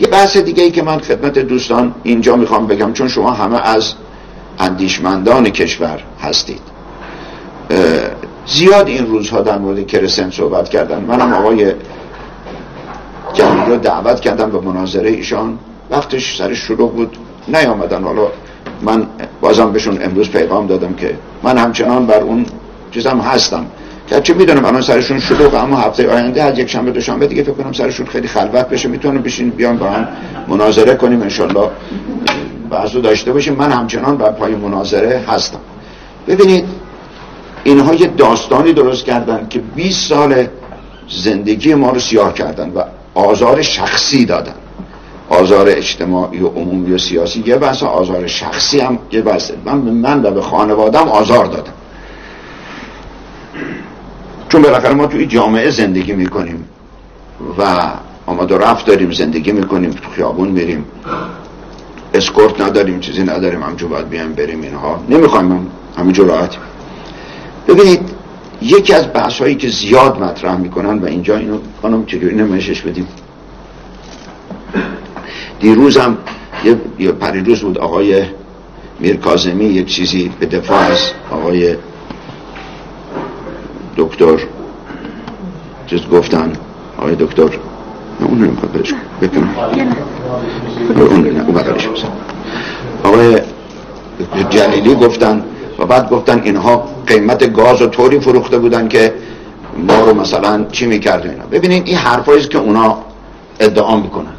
یه بحث دیگه ای که من خدمت دوستان اینجا میخوام بگم، چون شما همه از اندیشمندان کشور هستید، زیاد این روزها در مورد کرسن صحبت کردن. منم آقای جلیلی رو دعوت کردم به مناظره ایشان، وقتش سر شروع بود نیامدن. حالا من بازم بهشون امروز پیغام دادم که من همچنان بر اون چیزم هستم، که چه میدونم الان سرشون شلوغه، اما هفته آینده از یک شنبه دوشنبه دیگه فکر کنم سرشون خیلی خلوت بشه، میتونم بشین بیان با هم مناظره کنیم انشالله، بحثو داشته باشیم. من همچنان بر پای مناظره هستم. ببینید اینها یه داستانی درست کردن که 20 سال زندگی ما رو سیاه کردن و آزار شخصی دادن، آزار اجتماعی و عمومی و سیاسی یه بحث، آزار شخصی هم یه بحث. من و به خانوادم آزار دادم، چون بالاخره ما توی جامعه زندگی میکنیم و آمد و رفت داریم، زندگی میکنیم، تو خیابون میریم، اسکورت نداریم، چیزی نداریم، همجور باید بیان بریم. اینها نمیخوایم همینجور راحتی. ببینید یکی از بحث هایی که زیاد مطرح میکنن و اینجا اینو خانم چجوری نمایشش بدیم، دیروزم یه پریروز بود آقای میرکاظمی یک چیزی به دفاع از آقای دکتر چیز گفتن، آقای دکتر اون نمیخواد برش بکنم اون بقیرش بزن، آقای جلیلی گفتن و بعد گفتن اینها قیمت گاز رو طوری فروخته بودن که ما رو مثلا چی میکرد اینا. ببینین این حرفاییست که اونا ادعا میکنن،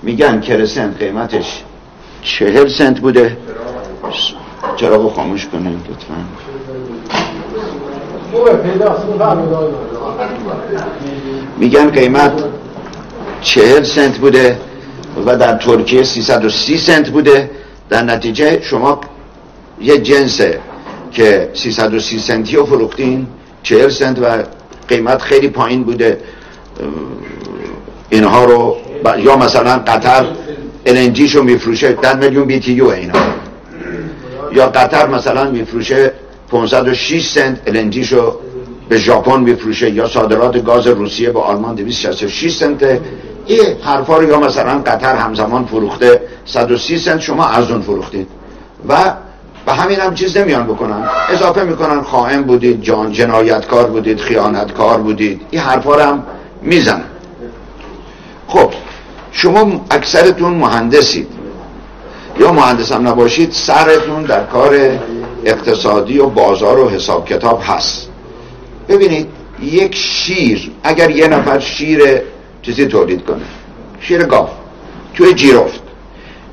میگن کرسن قیمتش 40 سنت بوده. چراغو خاموش کنین لطفا. میگن قیمت 40 سنت بوده و در ترکیه 330 سنت بوده. در نتیجه شما یه جنسه که 330 سنتی رو فروختین 40 سنت و قیمت خیلی پایین بوده اینها رو. یا مثلا قطر LNG شو میفروشه 10 میلیون BTU اینا، یا قطر مثلا میفروشه 506 سنت LNG شو به ژاپن میفروشه، یا صادرات گاز روسیه به آلمان 266 سنت. این حرفا رو، یا مثلا قطر همزمان فروخته 130 سنت شما ارزون فروختید و به همین هم چیز نمیان بکنن، اضافه میکنن خائن بودید، جنایتکار بودید، خیانتکار بودید، این حرفا رو هم میزنن. خب شما اکثرتون مهندسید یا مهندس هم نباشید، سرتون در کار اقتصادی و بازار و حساب کتاب هست. ببینید یک شیر، اگر یه نفر شیر چیزی تولید کنه، شیر گاو توی جیرفت،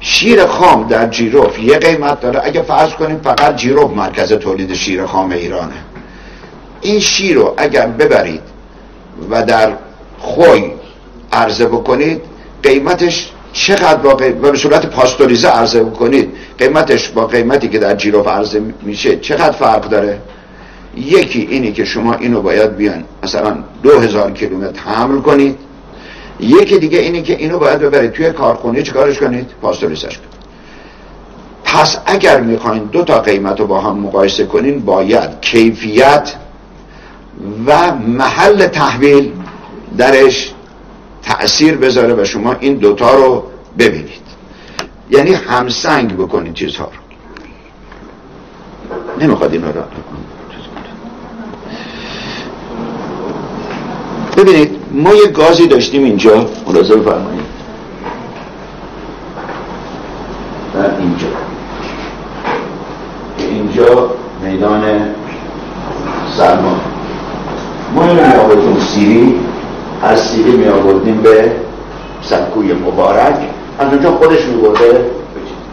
شیر خام در جیرفت یه قیمت داره. اگه فرض کنیم فقط جیرفت مرکز تولید شیر خام ایرانه، این شیر رو اگر ببرید و در خوی عرضه بکنید، قیمتش چقدر و به صورت پاستوریزه عرضه بکنید، قیمتش با قیمتی که در جیرفت عرضه میشه چقدر فرق داره؟ یکی اینی که شما اینو باید بیان مثلا 2000 کیلومتر حمل کنید، یکی دیگه اینی که اینو باید ببرید توی کارخونه چیکارش کنید؟ پاستوریزش کنید. پس اگر میخواین دو تا قیمت رو با هم مقایسه کنین، باید کیفیت و محل تحویل درش تأثیر بذاره و شما این دوتا رو ببینید، یعنی همسنگ بکنید چیزها رو. نمیخواد این رو ببینید. ما یه گازی داشتیم اینجا، ملاحظه بفرمایید، در اینجا میدان سلمان، ما اینو می آوردیم سیری، از سیری می آوردیم به سکوی مبارک، از اونجا خودش می برده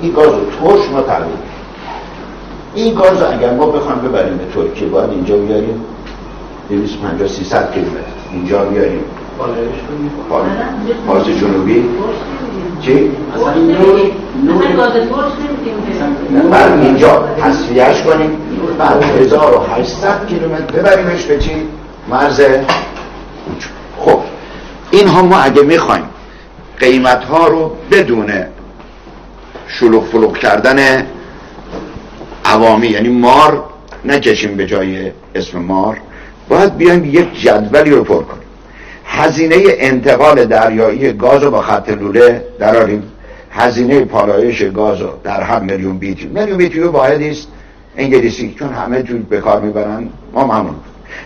این گاز رو ترش ما تقلیل. این گاز رو اگر ما بخوایم ببریم به ترکیه باید اینجا بیاریم 250-300 کیلومتر اینجا بیاریم فارس جنوبی چی؟ مثلا گاز ترش نمیدیم بعد اینجا تصفیهش کنیم، بعد 1800 کیلومتر ببریمش به چی؟ مرز. خب اینها ما اگه میخوایم قیمتها رو بدون شلوغ فلوغ کردن عوامی، یعنی مار نکشیم به جای اسم مار، باید بیایم یک جدولی رو پر کنیم. هزینه انتقال دریایی گاز رو با خط لوله دراریم، هزینه پالایش گاز رو در هر میلیون بیتیو واحدی است انگلیسی چون همه جور به کار میبرن ما همون.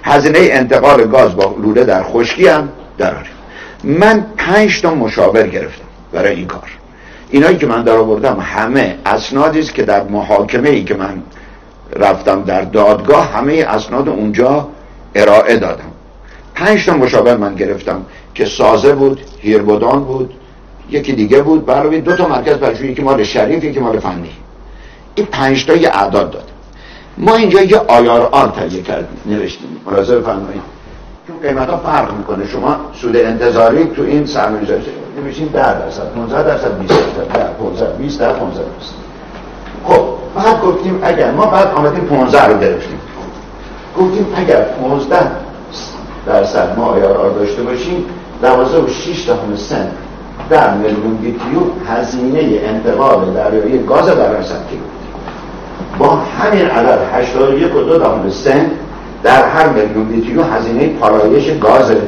هزینه انتقال گاز با لوله در خشکی هم دراریم. من 5 تا مشاور گرفتم برای این کار. اینایی که من در آوردم همه اسنادی است که در محاکمه ای که من رفتم در دادگاه همه اسناد اونجا ارائه دادم. 5 تا مشاور من گرفتم که سازه بود، هیربودان بود، یکی دیگه بود، برای 2 تا مرکز پژوهشی، یکی مال شریف یکی مال فنی. این 5 تا یه اعداد داد. ما اینجا یه IRR تهیه کردیم، نوشتیم. ملاحظه بفرمایید. چون قیمتا فرق میکنه. شما سود انتظاری تو این سرمایه‌گذاری نمیشین 10%، 15%، 20%، 15%، 20%، 15%. خب بعد گفتیم اگر ما بعد آمدیم 15 رو گرفتیم. گفتیم اگر 15% ما IRR داشته باشیم 12.6 سنت در میلیون بیتیو هزینه انتقال دریایی گاز در صد کیلو. با همین عدد 81.2 سنت در هر میلیون بیتیو هزینه پالایش گازه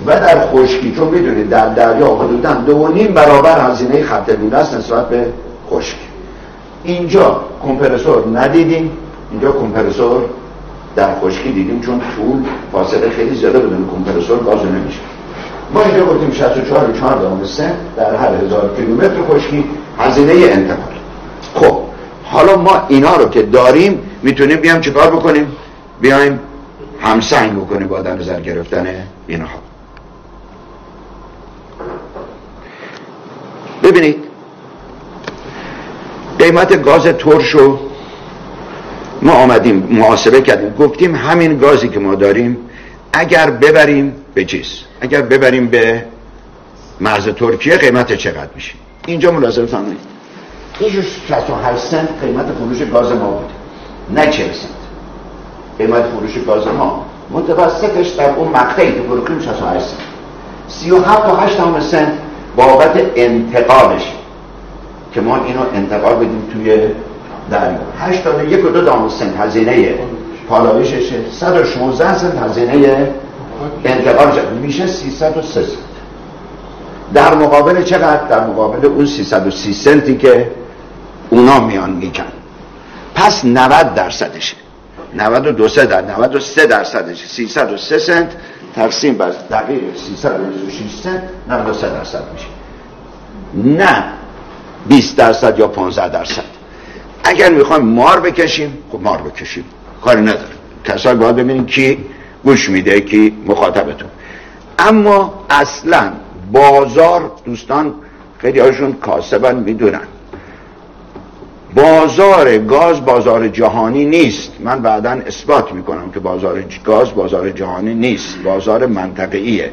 و در خشکی، چون میدونید در دریا حدوداً 2.5 برابر هزینه خط لوله است نسبت به خشکی. اینجا کمپرسور ندیدیم، اینجا کمپرسور در خشکی دیدیم چون طول فاصله خیلی زیاده بدون کمپرسور گاز نمیشه. ما اینجا گفتیم 64.4 سنت در هر 1000 کیلومتر خشکی هزینه انتقال. خب حالا ما اینا رو که داریم میتونیم بیام چیکار بکنیم؟ بیایم همسنگ بکنیم با در نظر گرفتن اینها. ببینید قیمت گاز ترشو ما آمدیم محاسبه کردیم، گفتیم همین گازی که ما داریم اگر ببریم به اگر ببریم به مرز ترکیه قیمت چقدر میشه؟ اینجا ملاحظه فرمایید. اینجا 68 سنت قیمت فروش گاز ما بود، نه 40 سنت. قیمت فروش گاز ما متوسطش در اون مقطعی که فروختیم 68 سنت. 37.8 سنت بابت انتقالش که ما اینو انتقال بدیم توی دریا. 81.2 سنت هزینه پالایششه، 116 سنت هزینه انتقالش، میشه 303 سنت. در مقابل چقدر؟ در مقابل اون 330 سنتی که اونا میان میکن. پس 90%شه، 93%شه، 303 سنت تقسیم بر دقیق 326 سنت 93% میشه، نه 20% یا 15%. اگر میخوایم مار بکشیم خب مار بکشیم، کاری نداره. کسایی باید ببینیم کی گوش میده، کی مخاطبتون. اما اصلا بازار، دوستان خیلی هاشون کاسبن میدونن، بازار گاز بازار جهانی نیست. من بعداً اثبات میکنم که بازار گاز بازار جهانی نیست، بازار منطقه‌ایه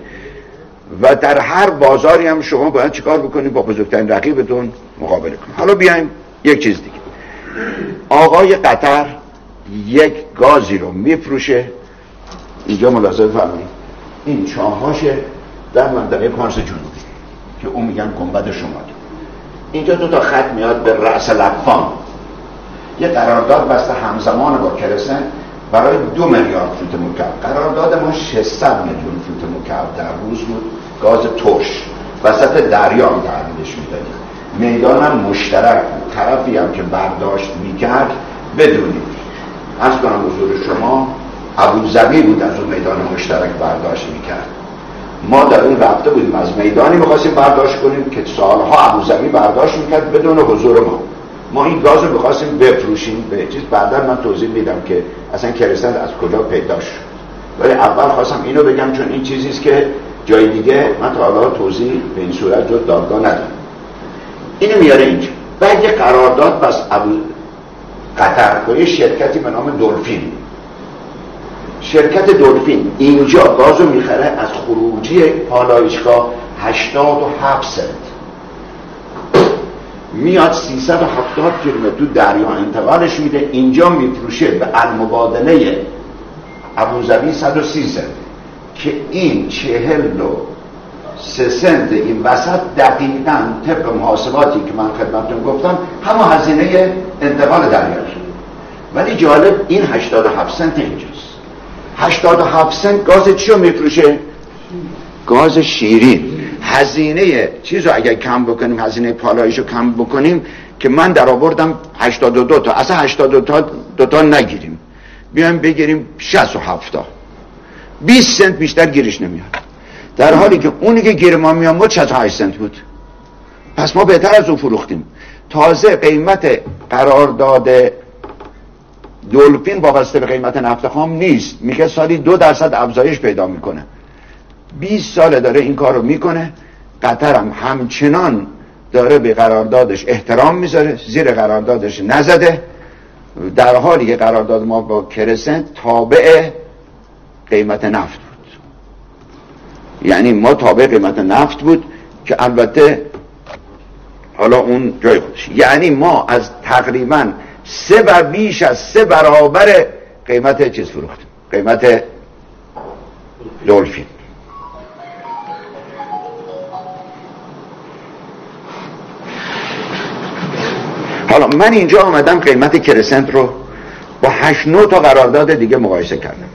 و در هر بازاری هم شما باید چیکار بکنید؟ با بزرگترین رقیبتون مقابله کنید. حالا بیایم یک چیز دیگه. آقای قطر یک گازی رو میفروشه، اینجا ملاحظه فرمایید، این چاهاشه در منطقه پارس جنوبی که اون میگن گنبد شمالی. اینجا 2 تا خط میاد به رأس لبخان، یه قرارداد بسته همزمان با کرسن برای 2 میلیارد فوت مکعب. قرارداد ما 600 میلیون فوت مکعب در روز بود گاز ترش، وسط دریا تحویلش میدادیم. میدان هم مشترک بود، طرفی هم که برداشت میکرد بدونید، عرض کنم حضور شما، ابوظبی بود از اون میدان مشترک برداشت میکرد. ما در اون رفته بودیم از میدانی میخواستیم برداشت کنیم که سالها ابوظبی برداشت میکرد بدون حضور ما این گاز رو میخواستیم بفروشیم به چیز. بعدا من توضیح میدم که اصلا کرسنت از کجا پیدا شد، ولی اول خواستم اینو بگم چون این چیزیست که جای دیگه من تا حالا توضیح به این صورت رو دادگاه ندارم. اینو میاره اینجا. بعد یه قرارداد بس ابو قطر با یه شرکتی به نام دولفین. شرکت دولفین اینجا گازو میخره از خروجی پالایشگاه 87 سنت، میاد 370 کیلومتر تو دریا انتقالش میده، اینجا میفروشه به المبادله ابوظبی 130 سنت که این 43 سنت این وسط دقیقاً طبق محاسباتی که من خدمتتون گفتم همون هزینه انتقال دریاست. ولی جالب این 87 سنت اینجاست. 87 سنت گاز چی رو میفروشه؟ گاز شیرین هزینه چیز رو اگر کم بکنیم، هزینه پالایش رو کم بکنیم، که من در آوردم 82 تا، اصلا 82 تا نگیریم، بیایم بگیریم 67 تا، 20 سنت بیشتر گیرش نمیاد، در حالی که اونی که گیر ما میامد 68 سنت بود. پس ما بهتر از اون فروختیم. تازه قیمت قرارداد دولفین وابسته به قیمت نفت خام نیست، میگه سالی 2% افزایش پیدا میکنه. 20 ساله داره این کار رو میکنه. قطر هم همچنان داره به قراردادش احترام میذاره، زیر قراردادش نزده، در حالی که قرارداد ما با کرسنت تابع قیمت نفت بود. یعنی ما تابع قیمت نفت بود که البته حالا اون جای خودش، یعنی ما از تقریبا بیش از 3 برابر قیمت چیز فروختیم، قیمت دولفین. حالا من اینجا آمدم قیمت کرسنت رو با 8-9 تا قرارداد دیگه مقایسه کردم.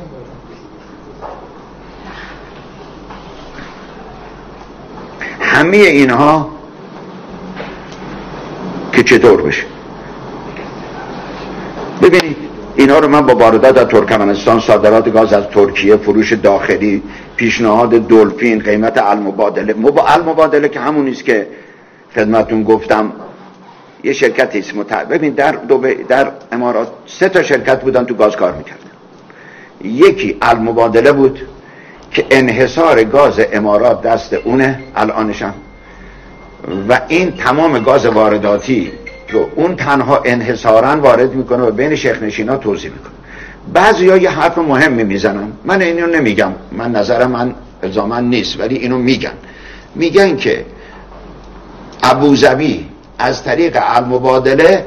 همه اینها که چطور بشه. ببینید اینا رو من با واردات از ترکمنستان، صادرات گاز از ترکیه، فروش داخلی، پیشنهاد دولفین، قیمت المبادله. المبادله که همون نیست که خدمتون گفتم، یه شرکتی است ببین در امارات 3 تا شرکت بودن تو گاز کار میکردن. یکی المبادله بود که انحصار گاز امارات دست اونه الانشم، و این تمام گاز وارداتی رو اون تنها انحصارا وارد میکنه و بین شیخ نشینا توزیع میکنه. بعضیا یه حرف مهمی میزنن، من اینو نمیگم، من نظر من الزاما نیست، ولی اینو میگن که ابوظبی از طریق المبادله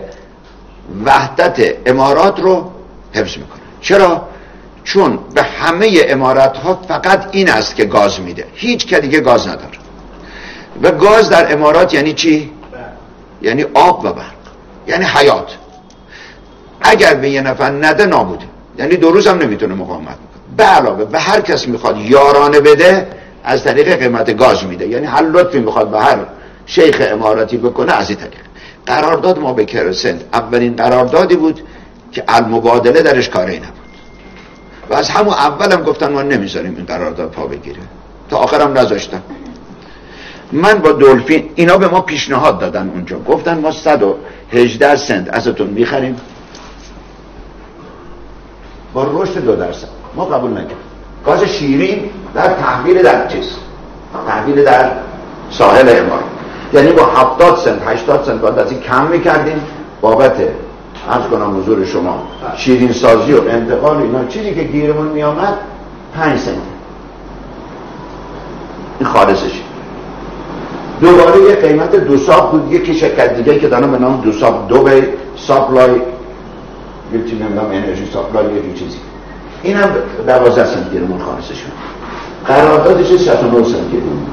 وحدت امارات رو حفظ میکنه. چرا؟ چون به همه امارات ها فقط این است که گاز میده، هیچ که دیگه گاز نداره. و گاز در امارات یعنی چی؟ یعنی آب و برق، یعنی حیات. اگر به یه نفر نده نابوده، یعنی 2 روز هم نمیتونه مقاومت کنه. به علاوه به هر کس میخواد یارانه بده از طریق قیمت گاز میده، یعنی هر لطفی میخواد به هر شیخ اماراتی بکنه از این طریق. قرارداد ما به کرسنت اولین قراردادی بود که المبادله درش کاری نبود، و از همون اولم گفتن ما نمیذاریم این قرارداد پا بگیره، تا آخرم نذاشتن. من با دولفین اینا به ما پیشنهاد دادن اونجا، گفتن ما 118 سنت ازتون میخریم با رشد 2%. ما قبول نکردیم. گاز شیرین در تحویل در ساحل امارات، یعنی با 70 سنت 80 سنت باید از این کم میکردیم بابت عرض کنم حضور شما شیرین سازی و انتقال اینا. چیزی که گیرمون میامد 5 سنت، این خالصش. دوباره یه قیمت 2 ساب بود، یکی شرکت دیگه که دارم به نام 2 ساب، دوبی ساپلای، یه چیزی نمیدونم انرژی ساپلای، یه چیزی، این هم 12 سنت گیرمون خالصش شد. قراردادش 69 سنت گیرمون.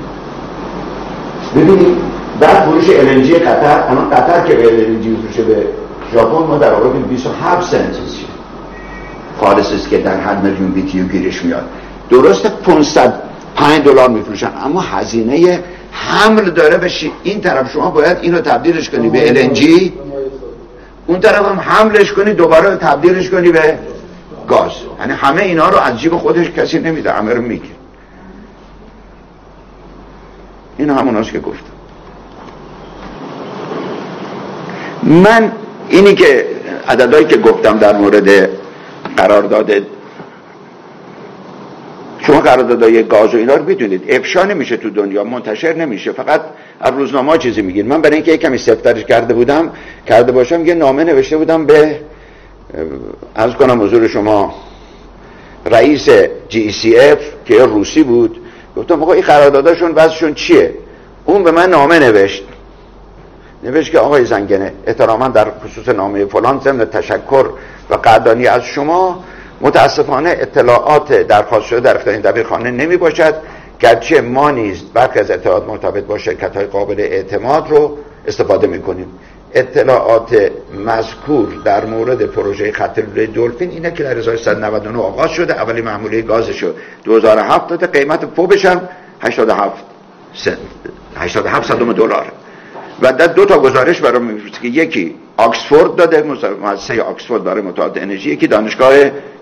ببینید بعد فروش LNG قطر، الان قطر که به LNG فروشه به ژاپن، ما در واقع 27 سنت خالص است که در هر میلیون BTU گیرش میاد. درسته 505 دلار میفروشن، اما هزینه حمل داره بشی. این طرف شما باید اینو تبدیلش کنی به LNG، اون طرف هم حملش کنی دوباره تبدیلش کنی به گاز. یعنی همه اینا رو از جیب خودش کسی نمیده، همه رو میگه. این هموناست که گفتم. من اینی که عددهایی که گفتم در مورد قرارداد، شما قراردادهای گاز و اینا رو میدونید افشا نمیشه تو دنیا، منتشر نمیشه، فقط از روزنامه چیزی میگین. من برای اینکه یکمی سفترش کرده باشم یه نامه نوشته بودم به عرض کنم حضور شما رئیس GECF که روسی بود، گفتم آقا این قرارداداشون وضعشون چیه؟ اون به من نامه نوشت که آقای زنگنه احتراما در خصوص نامه فلان ضمن تشکر و قدردانی از شما متاسفانه اطلاعات درخواست شده در اختیار این دبیرخانه نمی باشد، گرچه ما نیز برخی از اطلاعات مرتبط با شرکت های قابل اعتماد رو استفاده می کنیم. اطلاعات مذکور در مورد پروژه خط لوله دولفین اینه که در 1399 آغاز شده، اولی محموله گازش رو 2007 داده، قیمت فوبش هم 87 صدم دلار. و در 2 تا گزارش برام میفرسته که یکی آکسفورد داده، مؤسسه آکسفورد برای مطالعات انرژی، یکی دانشگاه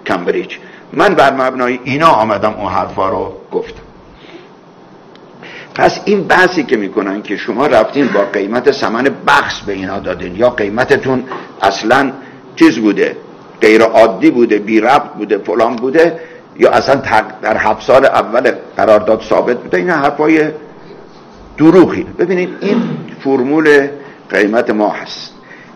کمبریج. من بر مبنای اینا آمدم اون حرفا رو گفتم. پس این بحثی که میکنن که شما رفتین با قیمت ثمن بخس به اینا دادین، یا قیمتتون اصلا چیز بوده، غیر عادی بوده، بی ربط بوده، فلان بوده، یا اصلا در 7 سال اول قرارداد ثابت بوده، این حرفای دروغی. ببینید این فرمول قیمت ما هست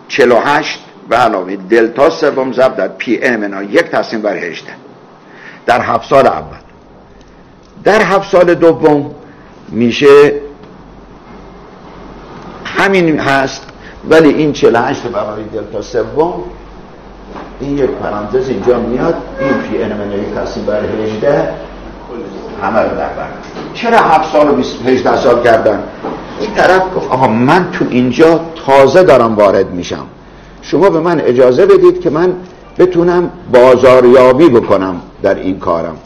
48 به علاوه دلتا سوم ضرب در پی ام اینا 1 تقسیم بر 18 در 7 سال اول. در 7 سال دوم میشه همین هست، ولی این 48 به علاوه دلتا سوم، این یک پرانتز اینجا میاد، این پی ام اینا 1 تقسیم بر 18 همه رو در بر. چرا 7 سال و 18 سال کردن؟ این طرف گفت آها من تو اینجا تازه دارم وارد میشم، شما به من اجازه بدید که من بتونم بازاریابی بکنم در این کارم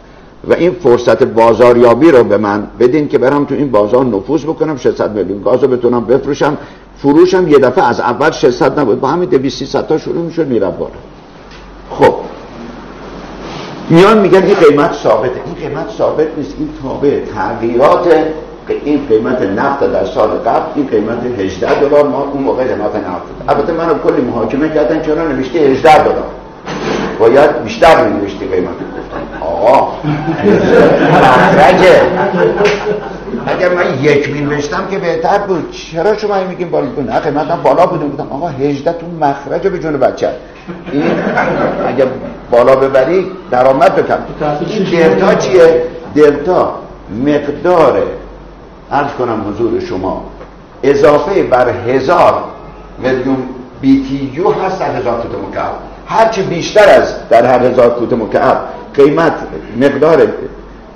و این فرصت بازاریابی رو به من بدین که برم تو این بازار نفوذ بکنم، 600 میلیون گاز رو بتونم بفروشم. فروشم یه دفعه از اول 600 نبود، با همین 200 تا شروع میشد میرفت بالا. خب میان میگن این قیمت ثابته. این قیمت ثابت نیست، این تابع تغییرات این قیمت نفت در سال قبل. این قیمت 18 دلار ما اون موقع قیمت نفت. البته منو کلی محاکمه کردن چرا نوشته 18 دلار، باید بیشتر می‌نوشتی قیمت. آقا مخرجه، اگر من 1 می‌نوشتم که بهتر بود. چرا شما میگین بالا بود؟ نه قیمتم بالا بود. گفتم آقا 18 تو مخرجه به جون بچه. این اگه بالا ببری درآمد بکن. این دلتا چیه؟ دلتا مقدار عرض کنم حضور شما اضافه بر 1000 میلیون بی تی یو هست در 1000 فوت مکعب. هرچی بیشتر از در هر 1000 فوت مکعب قیمت مقدار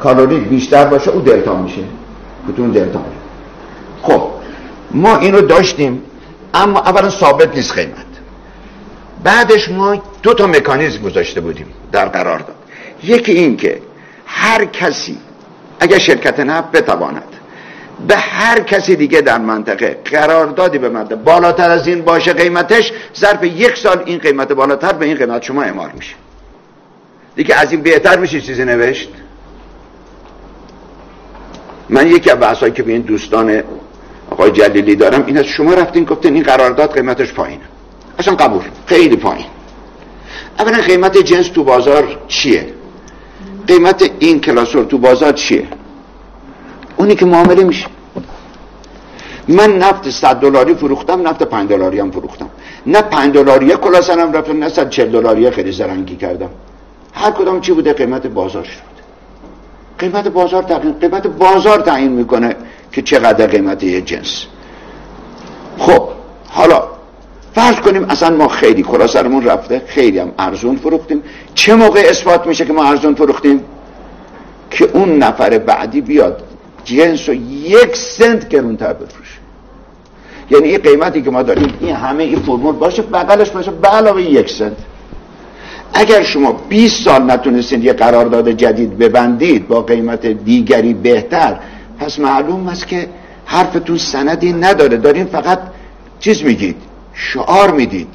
کالری بیشتر باشه او دلتا میشه، بتون دلتا میشه. خب ما اینو داشتیم، اما اولا ثابت نیست قیمت. بعدش ما 2 تا مکانیزم گذاشته بودیم در قرارداد. یکی این که هر کسی اگر شرکت نفت بتواند به هر کسی دیگه در منطقه قراردادی ببنده بالاتر از این باشه قیمتش، ظرف 1 سال این قیمت بالاتر به این قیمت شما اعمال میشه. دیگه از این بهتر میشه چیزی نوشت؟ من یکی از بحثایی که به این دوستان آقای جلیلی دارم این است، شما رفتین گفتین این قرارداد قیمتش پایینه. اصلا قبول، خیلی پایین. اولا قیمت جنس تو بازار چیه؟ قیمت این کلاسور تو بازار چیه؟ اونی که معامله میشه. من نفت 100 دلاری فروختم، نفت 5 دلاری هم فروختم. نه 5 دلاری کلاسرم رفتم، نه 140 دلاری خیلی زرنگی کردم. هر کدام چی بوده؟ قیمت بازار شد. قیمت بازار تعیین میکنه که چقدر قیمت یه جنس. خب حالا فرض کنیم اصلا ما خیلی کلاسرمون رفته، خیلی هم ارزون فروختیم. چه موقع اثبات میشه که ما ارزون فروختیم؟ که اون نفر بعدی بیاد جنس رو 1 سنت گرونتر بفروشه. یعنی این قیمتی که ما داریم این همه این فرمول باشه، بغلش باشه به علاوه 1 سنت. اگر شما 20 سال نتونستید یه قرارداد جدید ببندید با قیمت دیگری بهتر، پس معلوم است که حرفتون سندی نداره، دارین فقط چیز میگید، شعار میدید.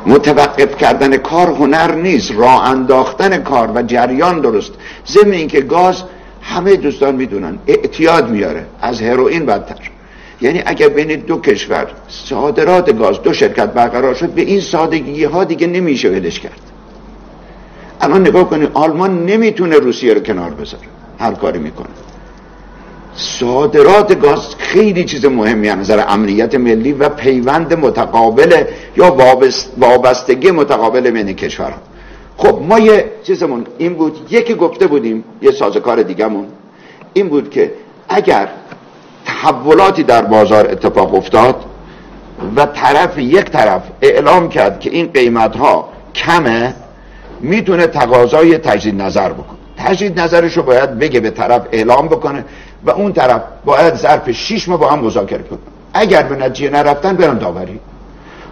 متوقف کردن کار هنر نیست، راه انداختن کار و جریان درست. ضمن اینکه گاز همه دوستان میدونن اعتیاد میاره، از هروئین بدتر. یعنی اگر بین 2 کشور صادرات گاز 2 شرکت برقرار شد، به این سادگی ها دیگه نمیشه ولش کرد. الان نگاه کنید، آلمان نمیتونه روسیه رو کنار بذاره، هر کاری میکنه. صادرات گاز خیلی چیز مهمی از نظر امنیت ملی و پیوند متقابل یا وابستگی متقابل بین کشورها. خب ما یه چیزمون این بود، یکی گفته بودیم، یه سازوکار دیگه‌مون این بود که اگر تحولاتی در بازار اتفاق افتاد و یک طرف اعلام کرد که این قیمت‌ها کمه، میتونه تقاضای تجدید نظر بکنه. تجدید نظرش رو باید بگه به طرف اعلام بکنه و اون طرف باید ظرف 6 ماه با هم مذاکره کنه. اگر به نتیجه نرفتن برن داوری.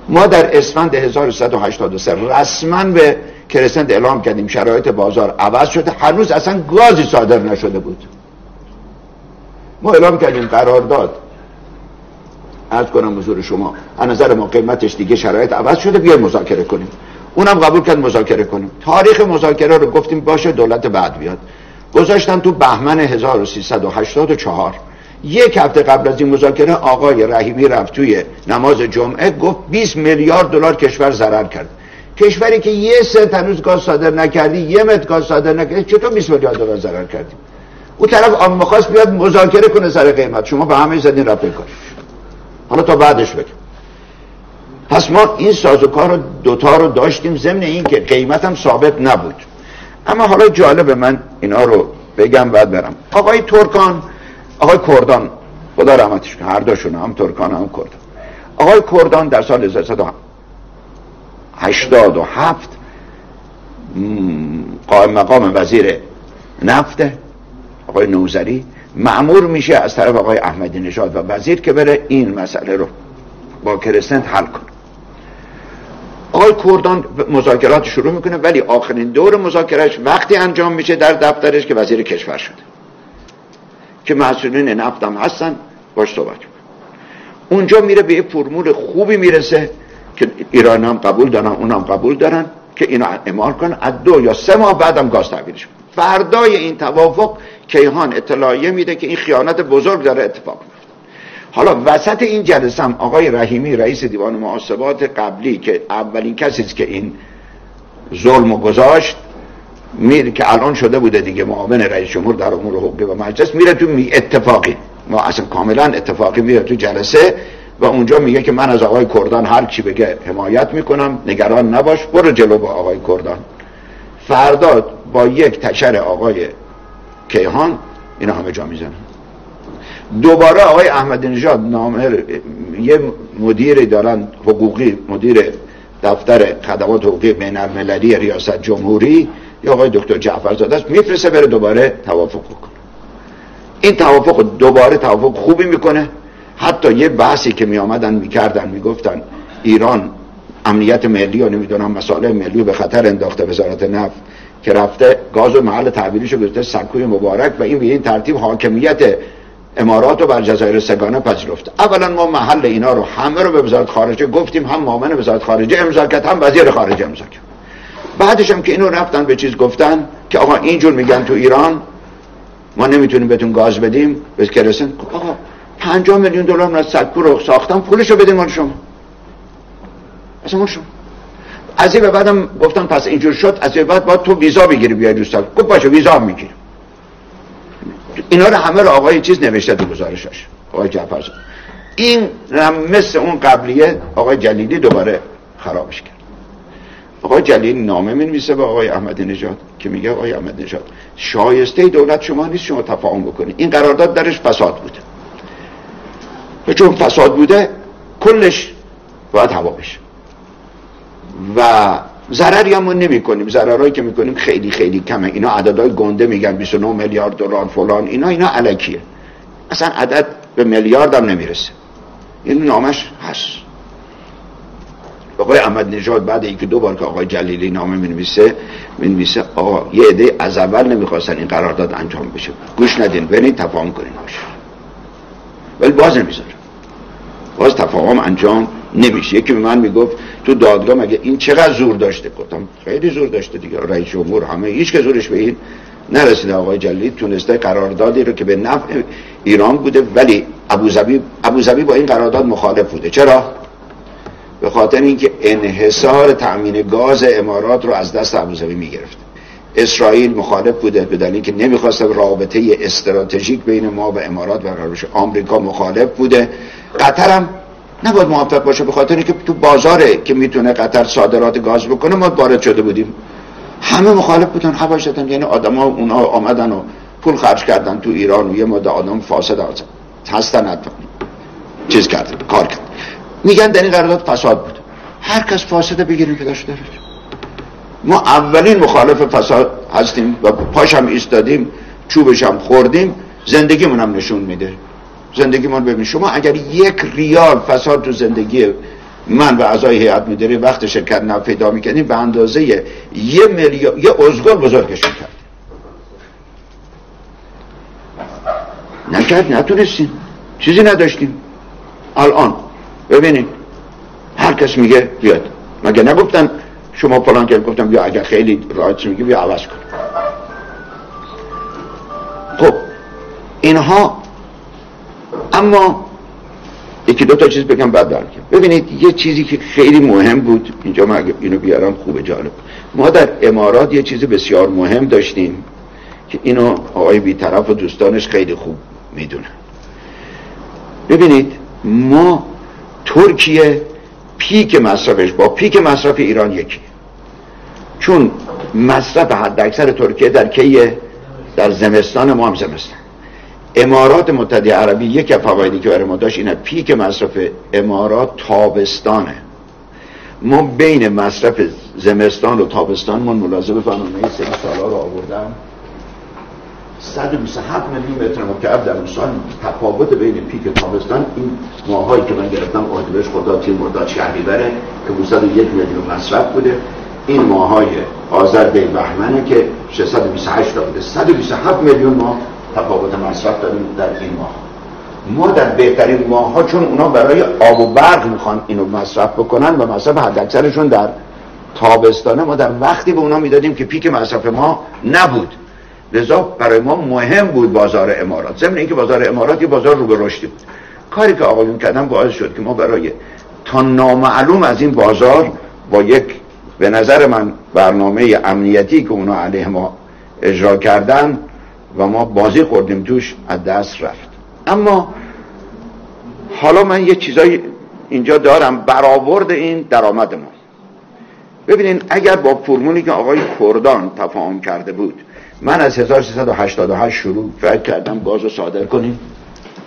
ما در اسفند 1183 رسما به کرسنت اعلام کردیم شرایط بازار عوض شده. هنوز اصلا گازی صادر نشده بود. ما اعلام کردیم قرارداد عرض کنم حضور شما از نظر ما قیمتش دیگه شرایط عوض شده، بیایم مذاکره کنیم. اونم قبول کرد مذاکره کنیم. تاریخ مذاکره رو گفتیم باشه دولت بعد بیاد. گذاشتن تو بهمن 1384. یک هفته قبل از این مذاکره آقای رحیمی رفت توی نماز جمعه گفت 20 میلیارد دلار کشور ضرر کرد. کشوری که یه سنت هنوز گاز صادر نکردی، یه متر گاز صادر نکردی، چطور 20 میلیارد دلار ضرر کردی؟ اون طرف آمریکا خواست بیاد مذاکره کنه سر قیمت، شما به همه زدین رفت کار. حالا تا بعدش بگم. پس ما این سازوکار رو دوتا رو داشتیم، ضمن این که قیمت هم ثابت نبود. اما حالا جالب من اینا رو بگم بعد برم. آقای ترکان، آقای کردان، خدا رحمتش کنه، هر دوشون هم ترکان هم کردان. آقای کردان در سال 1387 قائم مقام وزیر نفت آقای نوذری مأمور میشه از طرف آقای احمدی نژاد و وزیر که بره این مسئله رو با کرسنت حل کنه. آقای کردان مذاکرات شروع میکنه، ولی آخرین دور مذاکرهش وقتی انجام میشه در دفترش که وزیر کشور شده، که مسئولین نفت هم هستن، باش صحبت میکنه. اونجا میره به یه فرمول خوبی میرسه که ایران هم قبول دارن، اون هم قبول دارن که اینو اعمال کنن، از 2 یا 3 ماه بعدم گاز تحویلش کنن. فردای این توافق کیهان اطلاعیه میده که این خیانت بزرگ داره اتفاق میفته. حالا وسط این جلسه هم آقای رحیمی رئیس دیوان محاسبات قبلی که اولین کسی است که این ظلم گذاشت، میره که الان شده بوده دیگه معاون رئیس جمهور در امور حقوقی و مجلس، میره تو اتفاقی، ما اصلا کاملا اتفاقی میره تو جلسه و اونجا میگه که من از آقای کردان هر چی بگه حمایت میکنم، نگران نباش، برو جلو با آقای کردان. فردا با یک تشر آقای کیهان اینا همه جا میزنن. دوباره آقای احمدی نژاد یه مدیر دارن حقوقی، مدیر دفتر خدمات حقوقی بین المللی ریاست جمهوری یا آقای دکتر جعفرزاده است، میفرسته بره دوباره توافق بکنه. این توافق دوباره توافق خوبی میکنه. حتی یه بحثی که میآمدن میکردن میگفتن ایران امنیت ملی و نمیدونم مسائل ملی به خطر انداخته، وزارت نفت که رفته گاز و محل تحویلش رو گذاشته سکوی مبارک و این به این ترتیب حاکمیت امارات رو بر جزایر سگانه پذیرفته. اولا ما محل اینا رو همه رو به وزارت خارجه گفتیم، هم معاون وزارت خارجه امضا کرد، هم وزیر خارجه امضا کرد. بعدش هم که اینو رفتن به چیز گفتن که آقا اینجور میگن تو ایران ما نمیتونیم بهتون گاز بدیم، بس که رسن آقا 50 میلیون دلار از سکو رو ساختم، پولشو بدین مال شما. اصلا مال شما. از این به بعدم گفتن پس اینجور شد، از این بعد باید تو ویزا بگیری بیای دوستان. گفت باشه ویزا میگیرم. اینا رو همه رو آقای چیز نوشته تو گزارشش، آقای جعفرزاده. این مثل اون قبلیه آقای جلیلی دوباره خرابش کرد. آقای جلیلی نامه می‌نویسه به آقای احمدی نژاد که میگه آقای احمدی نژاد شایسته دولت شما نیست شما تفاهم بکنید، این قرارداد درش فساد بوده و چون فساد بوده کلش باید هوا بشه و ضرری هم نمی کنیم، ضررهایی که میکنیم خیلی خیلی کمه. اینا عددهای گنده میگن 29 میلیارد دلار فلان، اینا الکیه، اصلا عدد به میلیارد هم نمیرسه. این نامش هست. آقای احمدی نژاد بعد اینکه 2 بار که آقای جلیلی نامه می‌نویسه آقا یه عده از اول نمیخواستن این قرارداد انجام بشه، گوش ندین، برید تفاهم کنین باشه، ولی باز نمیذاره، باز تفاهم انجام نمیشه. یکی به من میگفت تو دادگاه مگه این چقدر زور داشته؟ گفتم خیلی زور داشته دیگه، رئیس جمهور همه هیچ که زورش به این نرسیده. آقای جلیلی تونسته قراردادی رو که به نفع ایران بوده، ولی ابوظبی با این قرارداد مخالف بوده. چرا؟ به خاطر اینکه انحصار تأمین گاز امارات رو از دست ابوظبی میگرفت. اسرائیل مخالف بوده به دلیلی که نمیخواست رابطه استراتژیک بین ما و امارات برقرار بشه. آمریکا مخالف بوده. قطر هم نباید موافق باشه به خاطر اینکه تو بازاره که میتونه قطر صادرات گاز بکنه ما وارد شده بودیم. همه مخالف بودن، هواش دادن. یعنی آدما اونا آمدن و پول خرج کردن تو ایران و یه مدت آدم فاسد هستن چیز کردن، کار کردن. میگن در این قرارداد فساد بود. هر کس فاسده بگیریم که داشته داره. ما اولین مخالف فساد هستیم و پاشم ایستادیم، چوبشم خوردیم، زندگیمون هم نشون میده. زندگیمون ببین شما اگر 1 ریال فساد تو زندگی من و اعضای هیئت مدیره وقت شرکت نفت پیدا میکنیم به اندازه 1 میلیارد یه ازگل بزرگش کرد. نتونستیم، چیزی نداشتیم. الان ببینید هر کس میگه بیاد، مگه نگفتن شما فلان که گفتم بیا اگر خیلی راحت میگه بیا عوض کن. خب اینها، اما یکی دو تا چیز بگم بعد برگردم. ببینید یه چیزی که خیلی مهم بود اینجا، من اگه اینو بیارم خوبه، جالب. ما در امارات یه چیز بسیار مهم داشتیم که اینو آقای بی‌طرف و دوستانش خیلی خوب میدونن. ببینید ما ترکیه پیک مصرفش با پیک مصرف ایران یکی، چون مصرف حداکثر ترکیه در کیه؟ در زمستان، ما هم زمستان. امارات متحده عربی یک فوایدی که برای ما داشت اینه، پیک مصرف امارات تابستانه. ما بین مصرف زمستان و تابستان، من ملاحظه بفرمایید من 3 سالا رو آوردم، 127 میلیون متر مکعب در اون سال تفاوت بین پیک تابستان، این ماهایی که من گرفتم اردیبهشت، خرداد، تیر، مرداد، شهریوره که 201 میلیون مصرف بوده، این ماهای آذر، دی، بهمنه که 628 تا بوده. 127 میلیون ما تفاوت مصرف داریم در این ماه. ما در بهترین ماها، چون اونا برای آب و برق میخوان اینو مصرف بکنن و مصرف حداکثرشون در تابستانه، ما در وقتی به اونا میدادیم که پیک مصرف ما نبود. لذا برای ما مهم بود بازار امارات، ضمن اینکه بازار امارات یه بازار رو به رشدی بود. کاری که آقایون کردن باعث شد که ما برای تا نامعلوم از این بازار با یک به نظر من برنامه امنیتی که اونا علیه ما اجرا کردن و ما بازی خوردیم توش، از دست رفت. اما حالا من یه چیزایی اینجا دارم برآورد این درآمد ما. ببینین اگر با فرمولی که آقای کردان تفاهم کرده بود، من از 1388 شروع فکر کردم گاز رو صادر کنیم،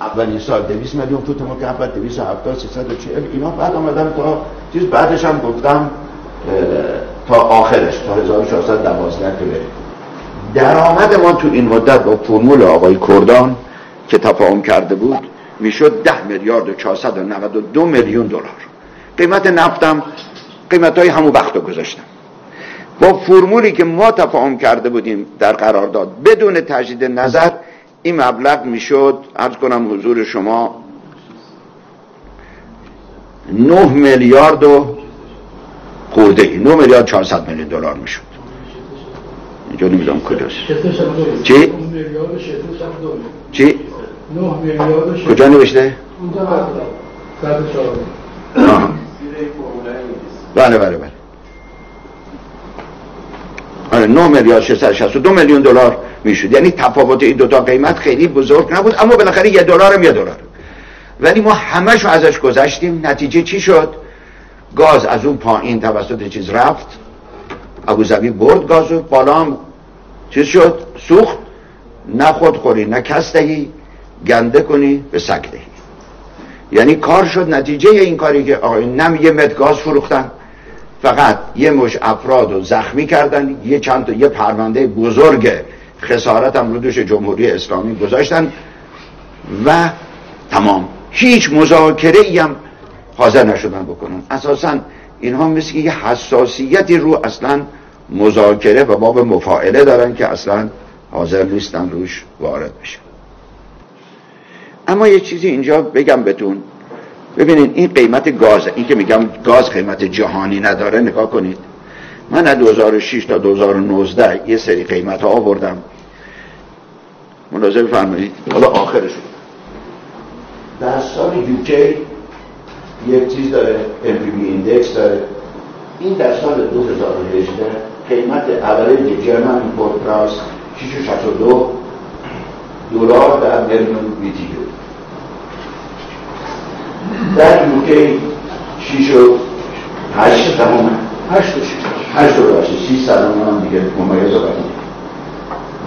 اولین سال 200 میلیون فوت مکعب، 270، 340 اینا، بعد آمدم تا چیز، بعدش هم گفتم تا آخرش تا 1412 که بریم. درآمد ما تو این مدت با فرمول آقای کردان که تفاهم کرده بود میشد 10 میلیارد و 492 میلیون دلار. قیمت نفتم قیمتای همون وقت رو گذاشتم. با فرمولی که ما تفاهم کرده بودیم در قرارداد بدون تجدید نظر، این مبلغ میشد، عرض کنم حضور شما، 9 میلیارد و خورده، 9 میلیارد 400 میلیون دلار میشد. اینجا نمیدونم کجاست. چی؟ چی؟ 9 میلیارد کجا نوشته؟ اونجا بله بله بله. آره 9 میلیارد 662 میلیون دلار میشد. یعنی تفاوت این دوتا قیمت خیلی بزرگ نبود، اما بالاخره $1 $1. ولی ما همشو ازش گذشتیم. نتیجه چی شد؟ گاز از اون پایین توسط چیز رفت، ابوظبی برد گازو بالا، هم چیز شد، سوخت. نه خودخوری نه کس دهی، گنده کنی به سگ دهی. یعنی کار شد. نتیجه این کاری که آقای نم 1 متر گاز فروختن، فقط یه مش افراد رو زخمی کردن، یه چند تا یه پرونده بزرگ خسارت هم رو دوش جمهوری اسلامی گذاشتن و تمام. هیچ مذاکره ای هم حاضر نشدن بکنن. اساسا اینها مثل یه حساسیتی رو اصلا مذاکره و باب مفاعله دارن که اصلا حاضر نیستن روش وارد بشن. اما یه چیزی اینجا بگم بهتون، ببینید این قیمت گازه، این که میگم گاز قیمت جهانی نداره، نگاه کنید. من از 2006 تا 2019 یه سری قیمت ها آوردم، ملاحظه بفرمایید. حالا آخرشون در سال یوکی یک چیز داره، MPV ایندکس داره. این در سال 2018 قیمت اوریج جرمن ایمپورت پرایس 662 دلار در میلیون BTU. در یوکی 6.8 تمامه، 8.6 هم دیگه ممیز آورده.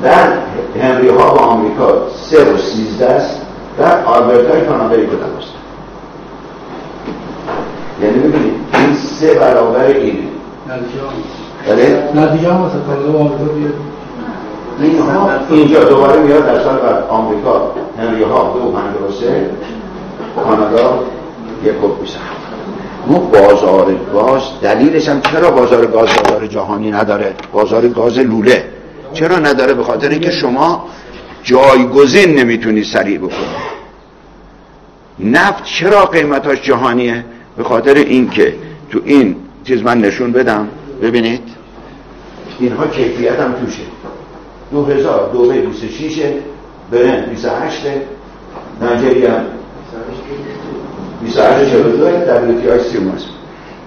در هنری ها با آمریکا 3.13 است، در آلبرتای کانادایی کدام است. یعنی ببینید این 3 برابر اینه. نه دیگه هم مثلا کانادا و آمریکا بیاد. اینجا دوباره میاد در سال بعد آمریکا هنری ها 2.53، کانادا 1.27. ما بازار گاز، دلیلش هم چرا بازار گاز بازار جهانی نداره؟ بازار گاز لوله چرا نداره؟ به خاطر اینکه شما جایگزین نمیتونی سریع بکنی. نفت چرا قیمتاش جهانیه؟ به خاطر اینکه تو این چیز من نشون بدم، ببینید اینها کیفیت هم توشه. 2000 26 برند 28 نایجریا 2842 WTI 30 است.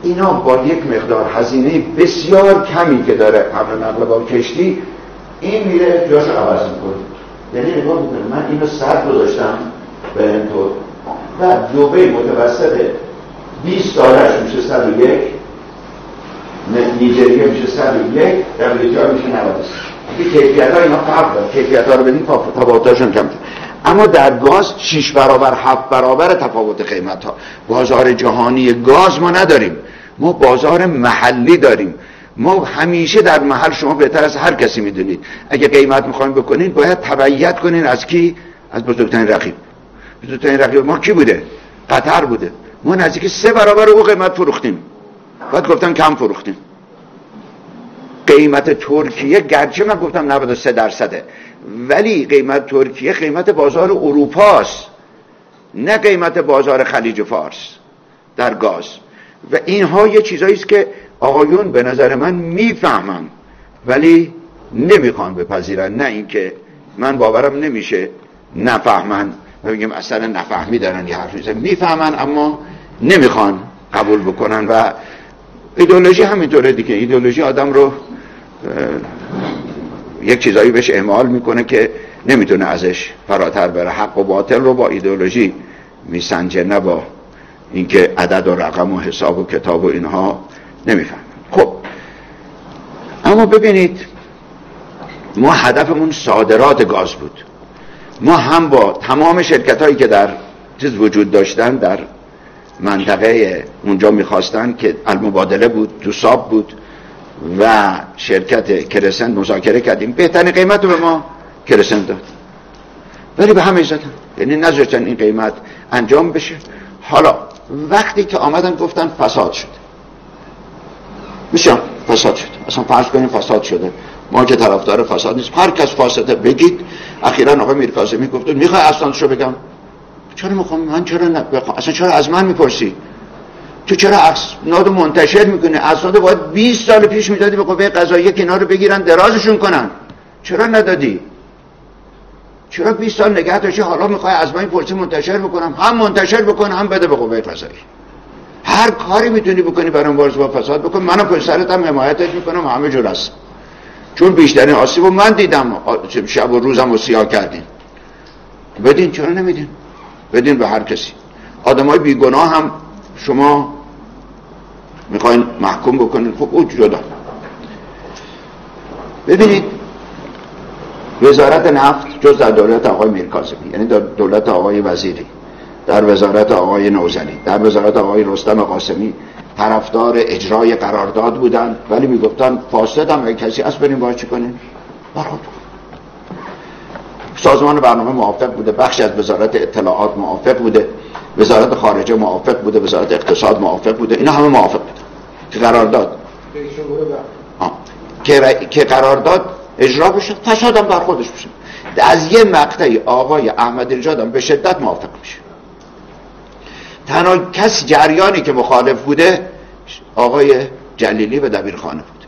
اینا با یک مقدار هزینه بسیار کمی که داره حمل نقل با کشتی، این میره جاشو عوض میکنه. یعنی نگاه میکنه من اینو 100 گذاشتم برنتو و دبی متوسط 20 دلارش میشه 101، نیجریه میشه 101، WTI میشه 93. کیفیت ها اینا فرق داره، کیفیت ها رو بدین تفاوتاشون کمتر. اما در گاز 6 برابر 7 برابر تفاوت قیمت ها. بازار جهانی گاز ما نداریم، ما بازار محلی داریم. ما همیشه در محل، شما بهتر از هر کسی میدونید اگه قیمت میخواین بکنین باید تبعیت کنین از کی؟ از بزرگترین رقیب. بزرگترین رقیب ما کی بوده؟ قطر بوده. ما نزدیک 3 برابر او قیمت فروختیم، بعد گفتن کم فروختیم. قیمت ترکیه گرچه من گفتم 93%، ولی قیمت ترکیه قیمت بازار اروپاست، نه قیمت بازار خلیج فارس در گاز. و اینها یه چیزایی است که آقایون به نظر من میفهمن ولی نمیخوان بپذیرن. نه اینکه من باورم نمیشه نفهمن و بگیم اصلا نفهمی دارن یه حرف میزنن، میفهمن اما نمیخوان قبول بکنن. و ایدئولوژی همینطوره دیگه، ایدئولوژی آدم رو یک چیزایی بهش اعمال میکنه که نمیتونه ازش فراتر بره. حق و باطل رو با ایدئولوژی میسنجه، نه با اینکه عدد و رقم و حساب و کتاب و اینها نمیفهم. خب اما ببینید ما هدفمون صادرات گاز بود. ما هم با تمام شرکت هایی که در چیز وجود داشتن در منطقه اونجا میخواستن که المبادله بود، دوساب بود و شرکت کرسنت مذاکره کردیم، بهترین قیمت رو به ما کرسنت داد، ولی به همه زدن، یعنی نذاشتن این قیمت انجام بشه. حالا وقتی که آمدن گفتن فساد شده، میشه فساد شده، اصلا فرض کنیم فساد شده، ما که طرفدار فساد نیست، هر کس فاسده بگید. اخیراً آقای میرکاظمی گفتن میخوای اسنادشو بگم؟ چرا میخوام؟ من چرا نبخوام؟ اصلا چرا از من میپرسی؟ تو چرا اسناد منتشر میکنی؟ اسناد باید 20 سال پیش میدادی به قوه قضاییه که اینا رو بگیرن درازشون کنن، چرا ندادی؟ چرا 20 سال نگه داشتی؟ حالا میخوای از من پرسی منتشر بکنم؟ هم منتشر بکن هم بده به قوه قضاییه. هر کاری میتونی بکنی برای مبارزه با فساد بکن، منم پشت سرت هم حمایتت میکنم، همه جور هست. چون بیشترین آسیبو من دیدم، شب و روزم رو سیاه کردین. بدین، چرا نمیدین؟ بدین به هر کسی. آدمای بیگناه هم شما میخواین محکوم بکنین، خب او جدا. ببینید وزارت نفت جز در دولت آقای میرکاظمی، یعنی در دولت آقای وزیری، در وزارت آقای نوزلی، در وزارت آقای رستم قاسمی طرفدار اجرای قرارداد بودن، ولی میگفتن فاسد هم اگه کسی هست بریم باید چی کنیم؟ برخورد. سازمان برنامه موافق بوده، بخش از وزارت اطلاعات موافق بوده، وزارت خارجه موافق بوده، وزارت اقتصاد موافق بوده، اینا همه موافق بوده که قرارداد که قرارداد اجرا بشه، فساد هم بر خودش بشه. از یه مقطعی آقای احمدی نژاد هم به شدت موافق میشه. تنها کس جریانی که مخالف بوده آقای جلیلی و دبیرخانه بود.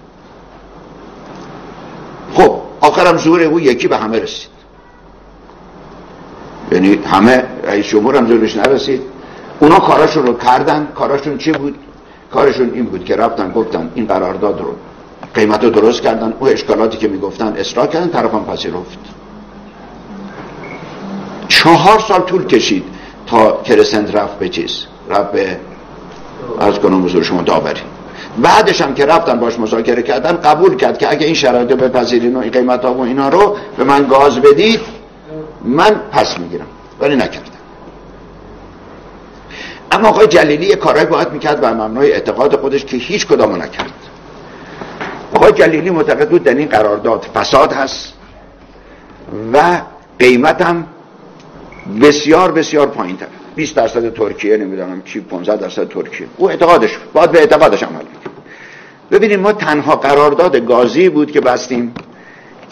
خب آخرم زور او یکی به همه رسید، یعنی همه رئیس جمهور هم زورش نرسید. اونا کاراشون رو کردن. کاراشون چی بود؟ کارشون این بود که رفتن گفتن این قرارداد رو قیمت رو درست کردن، او اشکالاتی که میگفتن اصلاح کردن، طرف هم پذیرفت. 4 سال طول کشید تا کرسنت رفت به چیز، رفت به از کنم حضور شما داوری. بعدش هم که رفتن باش مذاکره کردن قبول کرد که اگه این شرایط رو بپذیرین و این قیمت ها و اینا رو به من گاز بدید من پس میگیرم، ولی نکردم. اما آقای جلیلی یه کارهای باید میکرد بر مبنای اعتقاد خودش که هیچ کدامو نکرد. آقای جلیلی معتقد بود در این قرارداد فساد هست و قیمت هم بسیار بسیار پایین تر، 20% ترکیه، نمیدونم چی، 15% ترکیه. او اعتقادش باید به اعتقادش عمل میکرد. ببینید ما تنها قرارداد گازی بود که بستیم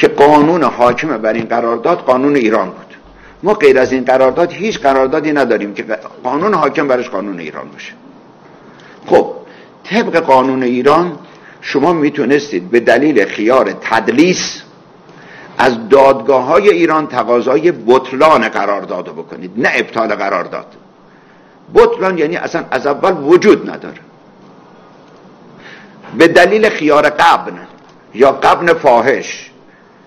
که قانون حاکم بر این قرارداد قانون ایران بود. ما غیر از این قرارداد هیچ قراردادی نداریم که قانون حاکم برش قانون ایران باشه. خب طبق قانون ایران شما میتونستید به دلیل خیار تدلیس از دادگاه‌های ایران تقاضای بطلان قرارداد رو بکنید، نه ابطال قرارداد. بطلان یعنی اصلا از اول وجود نداره. به دلیل خیار غبن یا غبن فاحش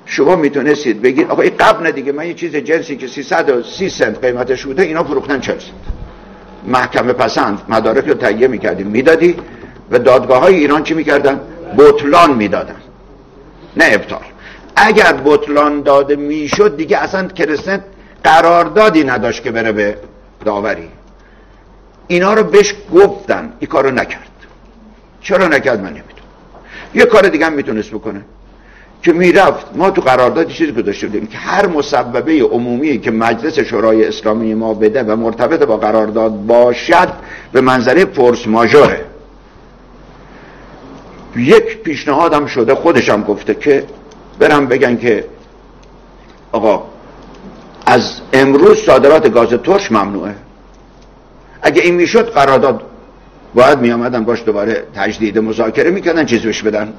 شما میتونستید بگید آقا این غبن دیگه، من یه چیز جنسی که 330 سنت قیمتش بوده اینا فروختن 40 سنت. محکمه پسند مدارک رو تهیه میکردیم میدادی و دادگاه‌های ایران چی میکردن؟ بطلان میدادن، نه ابطال. اگر بطلان داده میشد دیگه اصلا کرسنت قراردادی نداشت که بره به داوری. اینا رو بهش گفتن، این کارو نکرد. چرا نکرد من نمیدونم. یه کار دیگه هم میتونست بکنه که میرفت، ما تو قرارداد چیزی گذاشته بودیم که هر مسببه عمومی که مجلس شورای اسلامی ما بده و مرتبط با قرارداد باشد به منظره فورس ماژوره. یک پیشنهادم شده، خودشم گفته که برم بگن که آقا از امروز صادرات گاز ترش ممنوعه. اگه این میشد قرارداد باید میامدن باش دوباره تجدید مذاکره میکردن، چیز بهش بدن،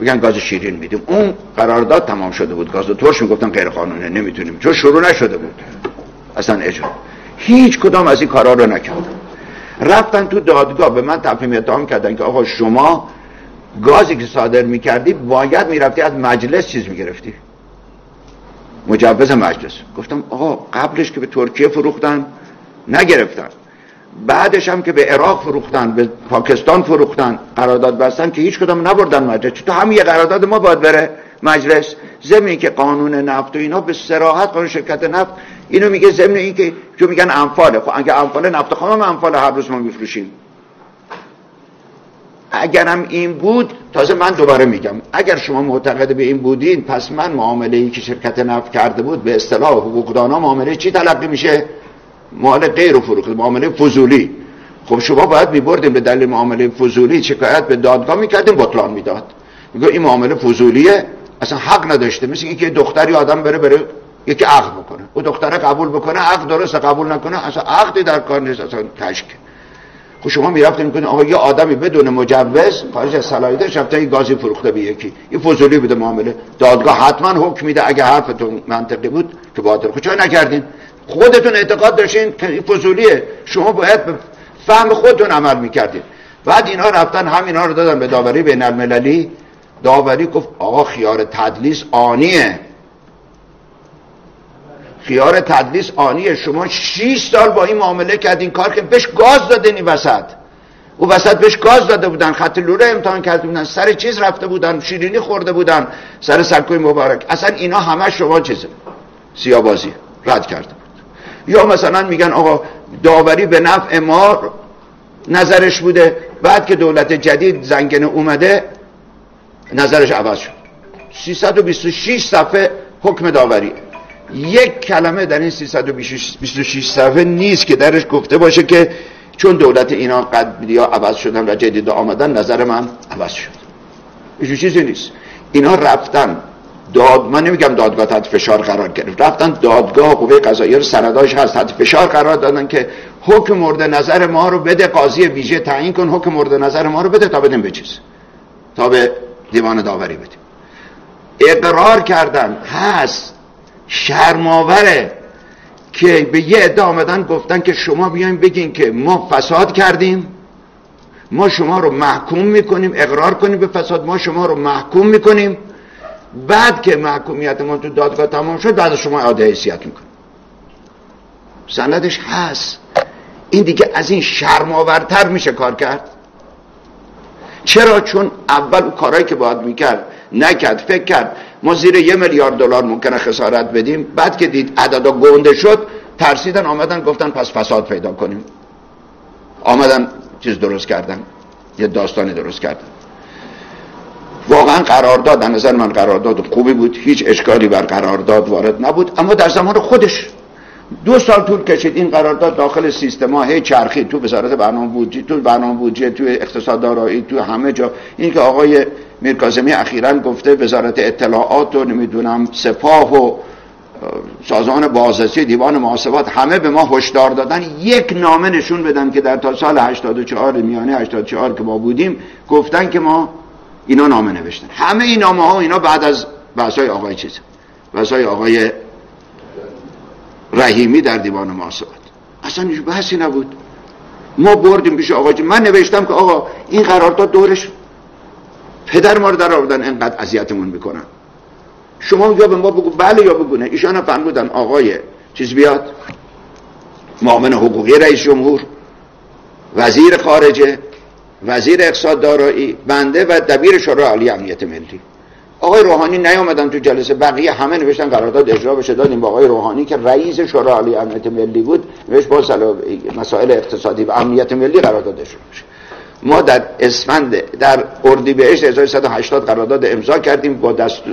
بگن گاز شیرین میدیم. اون قرارداد تمام شده بود، گاز ترش میگفتن غیر قانونه نمیتونیم، چون شروع نشده بود اصلا اجرا. هیچ کدام از این کارا رو نکردن. رفتن تو دادگاه به من تفهیم اتهام کردن که آقا شما گازی که صادر میکردی باید میرفتی از مجلس چیز میگرفتی، مجوز مجلس. گفتم آقا قبلش که به ترکیه فروختن نگرفتن، بعدش هم که به عراق فروختن، به پاکستان فروختن، قرارداد بستن که هیچ کدام نبردن مجلس. تو همین قرارداد ما باید بره مجلس. ضمن که قانون نفت و اینا به صراحت قانون شرکت نفت اینو میگه، ضمن این که چون میگن انفاله. خب اگه انفال نفت خام انفال هر روز ما میفروشیم. اگرم این بود، تازه من دوباره میگم اگر شما معتقد به این بودین، پس من معامله ای که شرکت نفت کرده بود به اصطلاح حقوقدانا معامله چی تلقی میشه؟ معامله غیر فروخته، معامله فضولی. خب شما باید میبردیم به دلیل معامله فضولی شکایت به دادگاه میکردیم، بطلان میداد. میگه این معامله فضولیه، اصلا حق نداشته. مثل اینکه دختری آدم بره یکی عقد بکنه، او دختره قبول بکنه عقد درسته، قبول نکنه اصلا عقدی در کار نیست، اصلا کشک. خب شما میرفتین میگین آقا یه آدمی بدون مجوز خارج از صلاحیتش رفته این گازی فروخته به یکی، این فضولی بوده معامله. دادگاه حتما حکم میده اگه حرفتون منطقی بود که باطل. خب چرا نکردین؟ خودتون اعتقاد داشتین که این فضولیه، شما باید به فهم خودتون عمل میکردین. بعد اینا رفتن همینا رو دادن به داوری بین المللی. داوری گفت آقا خیار تدلیس آنیه، خیار تدلیس آنیه. شما 6 سال با این معامله کردین، کار که بهش گاز دادین. این وسط بهش گاز داده بودن، خط لوله امتحان کرده بودن، سر چیز رفته بودن، شیرینی خورده بودن، سر سکوی مبارک. اصلا اینا همه شما چیزه سیاه‌بازی رد کرده بود. یا مثلا میگن آقا داوری به نفع ما نظرش بوده، بعد که دولت جدید زنگنه اومده نظرش عوض شد. 326 صفحه حکم داوری، یک کلمه در این 326 صفحه نیست که درش گفته باشه که چون دولت اینا قبلی ها عوض شدن و جدید آمدن نظر من عوض شد. هیچ چیزی نیست. اینا رفتن من نمیگم دادگاه تحت فشار قرار گرفت، رفتن دادگاه قوه قضاییه رو سنداش هست تحت فشار قرار دادن که حکم مورد نظر ما رو بده، قاضی ویژه تعیین کن حکم مورد نظر ما رو بده تا بدیم به چیز، تا به دیوان داوری بدیم. اقرار کردن. هست شرم‌آوره که به یه عده آمدن گفتن که شما بیاین بگین که ما فساد کردیم، ما شما رو محکوم میکنیم، اقرار کنیم به فساد، ما شما رو محکوم میکنیم، بعد که محکومیت ما تو دادگاه تمام شد بعد شما اعاده حیثیت میکنیم. سندش هست. این دیگه از این شرم‌آورتر میشه کار کرد. چرا؟ چون اول اون کارهایی که باید میکرد نکرد. فکر کرد ما زیر 1 میلیارد دلار ممکنه خسارت بدیم، بعد که دید عددا گنده شد ترسیدن، آمدن گفتن پس فساد پیدا کنیم، آمدن چیز درست کردن، یه داستانی درست کردن. واقعا قرارداد در نظر من قرارداد خوبی بود، هیچ اشکالی بر قرارداد وارد نبود، اما در زمان خودش 2 سال طول کشید این قرارداد داخل سیستما هی چرخید، تو وزارت برنامه بودجه، تو برنامه بودجه، تو اقتصاد دارایی، تو همه جا. این که آقای میرکاظمی اخیراً گفته وزارت اطلاعات و نمیدونم سپاه و سازمان بازرسی دیوان محاسبات همه به ما هشدار دادن یک نامه نشون بدن که در تا سال 84 میانه 84 که ما بودیم گفتن که ما اینا نامه نوشتن. همه این نامه ها اینا بعد از بحثای آقای چیز بحثای آقای رحیمی در دیوان محاسبات اصلا هیچ بحثی نبود. ما بردیم پیش آقای من نوشتم که آقا این قرارداد دورش پدر ما رو در آوردن انقدر اذیتمون میکنن، شما یا به ما بگو بله یا بگو نه. ایشان فرمودن آقای چیز بیاد، معاون حقوقی رئیس جمهور، وزیر خارجه، وزیر اقتصاد دارایی، بنده و دبیر شورای عالی امنیت ملی. آقای روحانی نیامدن تو جلسه، بقیه همه نوشتن قرارداد اجرا بشه. دادیم با آقای روحانی که رئیس شورای عالی امنیت ملی بود، نوشت با مسائل اقتصادی و امنیت ملی قرارداد اجرا بشه. ما در اسفند در اردیبهشت 1180 قرارداد امضا کردیم،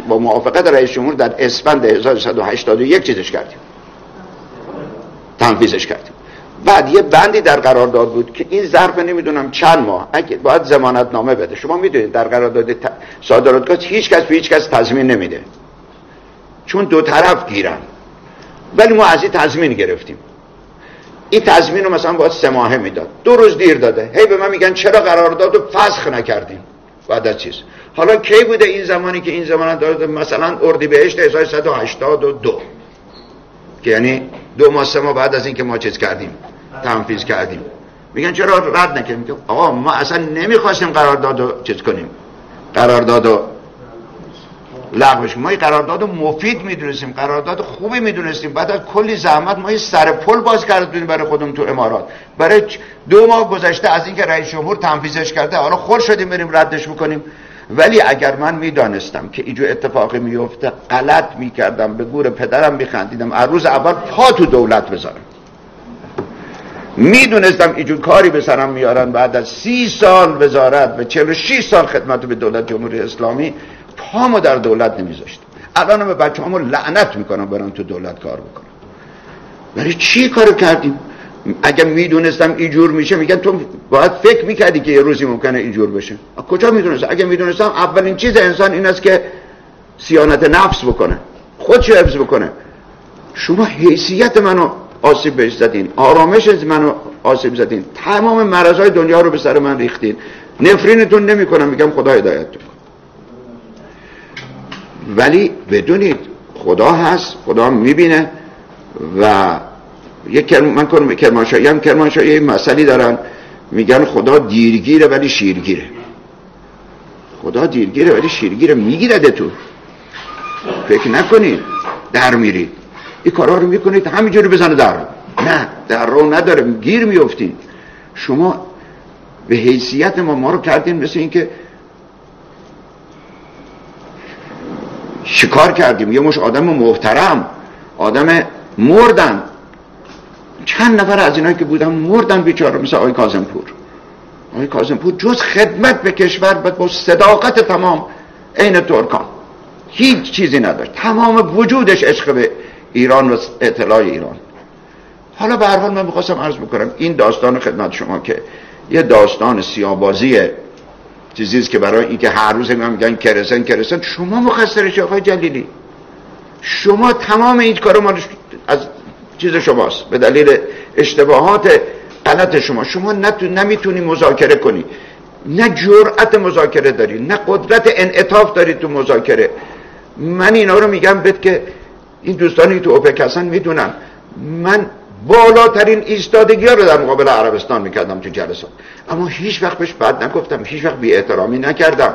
با موافقت رئیس جمهور در اسفند 1181 چیزش کردیم، تنفیذش کردیم. بعد یه بندی در قرارداد بود که این ظرف نمیدونم چند ماه اگه باید ضمانت نامه بده. شما میدونید در قرارداد صادراتگاه هیچ کس تضمین نمیده چون دو طرف گیرن، ولی ما از این تضمین گرفتیم. این تضمین رو مثلا باید 3 ماهه میداد، 2 روز دیر داده. هی به من میگن چرا قرارداد رو فسخ نکردیم بعد از چیز. حالا کی بوده این زمانی که این ضمانت داده؟ مثلا اردیبهشت 1182 که یعنی 2 ماه 3 ماه بعد از این که ما چیز کردیم تنفیذ کردیم. میگن چرا رد نکردیم؟ آقا ما اصلا نمیخواستیم قرارداد رو چیز کنیم، قرارداد رو لغوش. ما این قرارداد رو مفید میدونستیم، قرارداد خوبی میدونستیم. بعد از کلی زحمت ما یه سر پل باز کردیم برای خودمون تو امارات. برای 2 ماه گذشته از اینکه رئیس جمهور تنفیذش کرده حالا خور شدیم بریم ردش بکنیم. ولی اگر من میدانستم که اینجور اتفاقی میفته غلط میکردم، به گور پدرم میخندیدم، از روز اول پا تو دولت بذارم. میدونستم اینجور کاری به سرم میارن بعد از 30 سال وزارت و 46 سال خدمت به دولت جمهوری اسلامی پامو در دولت نمیذاشتم. الان به بچه‌هامو لعنت میکنم برام تو دولت کار بکنم. ولی چی کارو کردیم؟ اگه میدونستم اینجور میشه، میگن تو باید فکر میکردی که یه روزی ممکنه اینجور بشه. کجا میدونستم؟ اگه میدونستم اولین چیز انسان این است که صیانت نفس بکنه، خودشو حفظ بکنه. شما حیثیت منو آسیب بهش زدین، آرامش منو آسیب زدین، تمام مرضای دنیا رو به سر من ریختین. نفرینتون نمیکنم، میگم خدا هدایتتون. ولی بدونید خدا هست، خدا میبینه. و من کرمانشاهی مسئله دارن، میگن خدا دیرگیره ولی شیرگیره. خدا دیرگیره ولی شیرگیره، میگیرده تو. فکر نکنید در میرید، این کارا رو میکنید همینجوری بزنه در رو. نه، در رو نداره، گیر میافتین. شما به حیثیت ما رو کردین مثل این که شکار کردیم. یه مش آدم محترم، آدم مردن، چند نفر از اینایی که بودن مردن بیچاره، مثل آقای کاظمپور. آقای کاظمپور جز خدمت به کشور با صداقت تمام عین ترکان هیچ چیزی نداشت، تمام وجودش عشق به ایران و اطلاع ایران. حالا به هر حال من می‌خواستم عرض بکنم این داستان خدمت شما که یه داستان سیاه‌بازی چیزیست که برای اینکه هر روز میگن کرسن، شما مقصرش آقای جلیلی. شما تمام این کارو ما از چیز شماست، به دلیل اشتباهات غلط شما نمیتونی مذاکره کنی، نه جرأت مذاکره داری، نه قدرت انعطاف داری تو مذاکره. من اینا رو میگم بهت که این دوستانی تو اوپک هستن میدونن، من بالاترین ایستادگی ها رو در مقابل عربستان میکردم تو جلسات، اما هیچ وقت بهش بد نگفتم، هیچ وقت بی احترامی نکردم.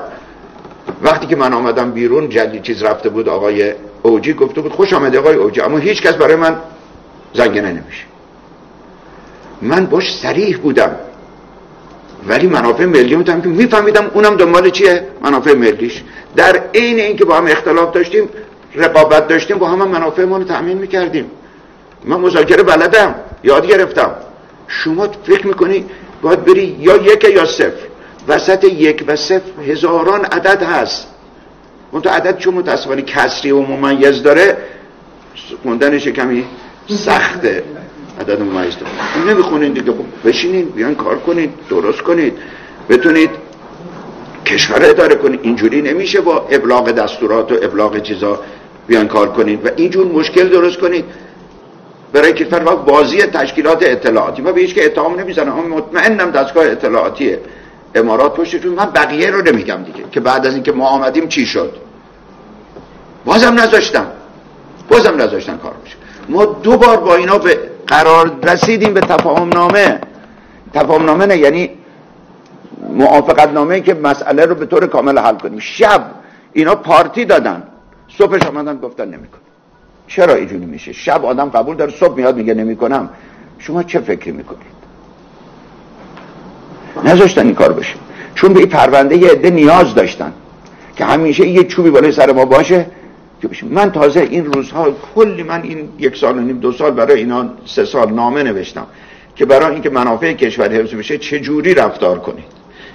وقتی که من آمدم بیرون جلی چیز رفته بود، آقای اوجی گفته بود خوش آمده آقای اوجی، اما هیچ کس برای من زنگنه نمیشه. من باش صریح بودم، ولی منافع ملی بودم که میفهمیدم اونم دنبال چیه، منافع ملیش. در عین اینکه با هم اختلاف داشتیم، رقابت داشتیم، با هم منافع ما رو تأمین میکردیم. من مذاکره بلدم، یاد گرفتم. شما فکر میکنی باید بری یا 1 یا 0، وسط 1 و 0 هزاران عدد هست. اون تو عدد چون متاسفانه کسری و ممیز داره، خوندنش کمی سخته. عدد ممیز داره، نمیخونین دیگه. بشینین بیان کار کنید، درست کنید، بتونید کشور اداره کنید. اینجوری نمیشه با ابلاغ دستورات و ابلاغ چیزا بیان کار کنید و اینجور مشکل درست کنید برای کشور. وقت بازی تشکیلات اطلاعاتی ما به هیچ که اتهام نمیزنم، اما مطمئنم دستگاه اطلاعاتی امارات پشتشون. من بقیه رو نمیگم دیگه که بعد از اینکه ما آمدیم چی شد. بازم نذاشتن کار بشه. ما 2 بار با اینا به قرار رسیدیم به تفاهم نامه نه، یعنی موافقت نامه که مسئله رو به طور کامل حل کنیم. شب اینا پارتی دادن، صبحش آمدن گفتن نمیکنم. چرا اینجوری میشه؟ شب آدم قبول داره، صبح میاد میگه نمیکنم. شما چه فکری میکنید؟ نذاشتن این کار بشه، چون به این پرونده یه عده نیاز داشتن که همیشه یه چوبی بالای سر ما باشه که بشه. من تازه این روزها کلی، من این 1 سال و نیم 2 سال برای اینا 3 سال نامه نوشتم که برای اینکه منافع کشور حفظ بشه چجوری رفتار کنید،